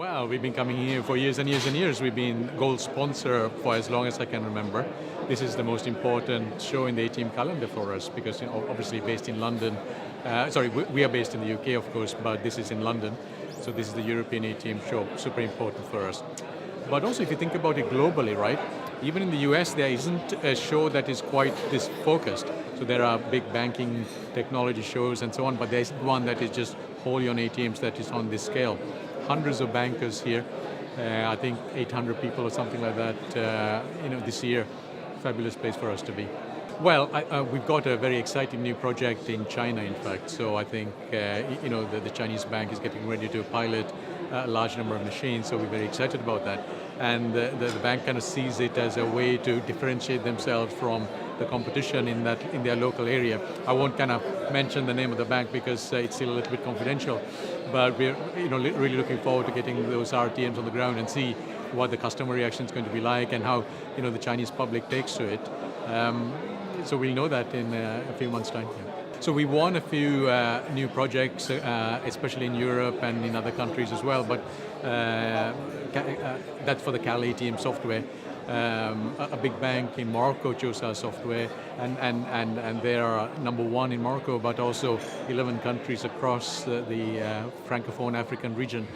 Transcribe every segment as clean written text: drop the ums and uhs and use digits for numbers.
Well, we've been coming here for years and years and years. We've been gold sponsor for as long as I can remember. This is the most important show in the ATM calendar for us because obviously based in London. We are based in the UK, of course, but this is in London. So this is the European ATM show, super important for us. But also if you think about it globally, right? Even in the US, there isn't a show that is quite this focused. So there are big banking technology shows and so on, but there isn't one that is just wholly on ATMs that is on this scale. Hundreds of bankers here, I think 800 people or something like that, this year. Fabulous place for us to be. Well, we've got a very exciting new project in China, in fact. So I think, the Chinese bank is getting ready to pilot a large number of machines, so we're very excited about that. And the bank kind of sees it as a way to differentiate themselves from the competition in their local area. I won't kind of mention the name of the bank because it's still a little bit confidential, but we're really looking forward to getting those RTMs on the ground and see what the customer reaction is going to be like and how the Chinese public takes to it. So we'll know that in a few months' time. So we won a few new projects, especially in Europe and in other countries as well, but that's for the CAL ATM software. A big bank in Morocco chose our software, and they are number one in Morocco, but also 11 countries across the Francophone African region.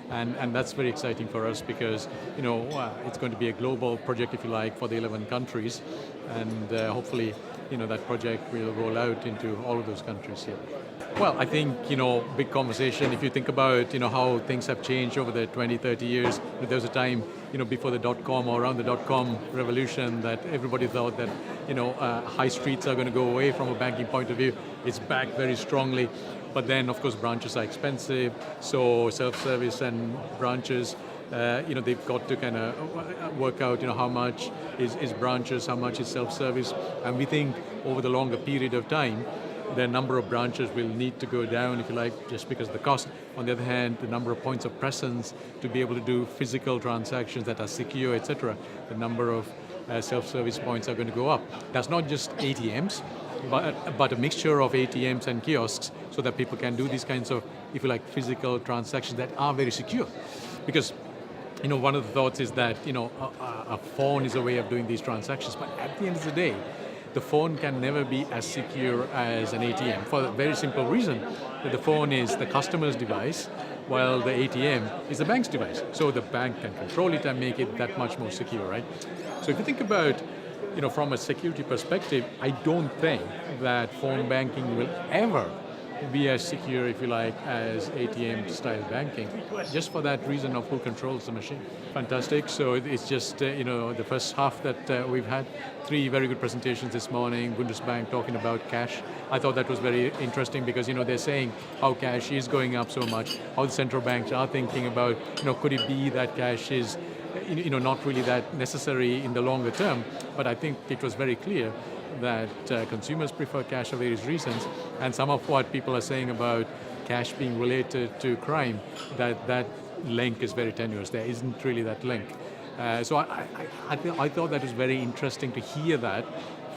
And that's very exciting for us because it's going to be a global project, if you like, for the 11 countries, and hopefully that project will roll out into all of those countries here. Well, I think big conversation. If you think about how things have changed over the 20, 30 years, there was a time before the dot-com or around the dot-com revolution that everybody thought that high streets are going to go away from a banking point of view. It's back very strongly. But then, of course, branches are expensive, so self-service and branches, they've got to kind of work out, how much is branches, how much is self-service, and we think over the longer period of time, the number of branches will need to go down, if you like, just because of the cost. On the other hand, the number of points of presence to be able to do physical transactions that are secure, etc., the number of self-service points are going to go up. That's not just ATMs, but a mixture of ATMs and kiosks so that people can do these kinds of, if you like, physical transactions that are very secure. Because, one of the thoughts is that, a phone is a way of doing these transactions, but at the end of the day, the phone can never be as secure as an ATM for a very simple reason that the phone is the customer's device while the ATM is the bank's device. So the bank can control it and make it that much more secure, right? So if you think about from a security perspective, I don't think that phone banking will ever be as secure, if you like, as ATM-style banking, just for that reason of who controls the machine. Fantastic. So it's just, the first half that we've had 3 very good presentations this morning, Bundesbank talking about cash. I thought that was very interesting because, they're saying how cash is going up so much, how the central banks are thinking about, could it be that cash is not really that necessary in the longer term, but I think it was very clear that consumers prefer cash for various reasons, and some of what people are saying about cash being related to crime, that link is very tenuous. There isn't really that link. So I thought that was very interesting to hear that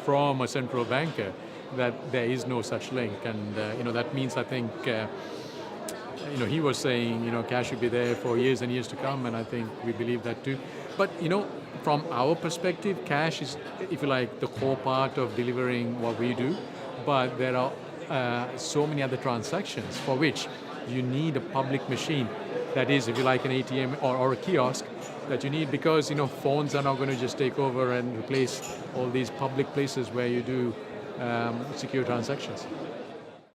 from a central banker, that there is no such link, and that means I think he was saying, cash should be there for years and years to come, and I think we believe that too. But, from our perspective, cash is, if you like, the core part of delivering what we do, but there are so many other transactions for which you need a public machine that is, if you like, an ATM or a kiosk that you need because, phones are not going to just take over and replace all these public places where you do secure transactions.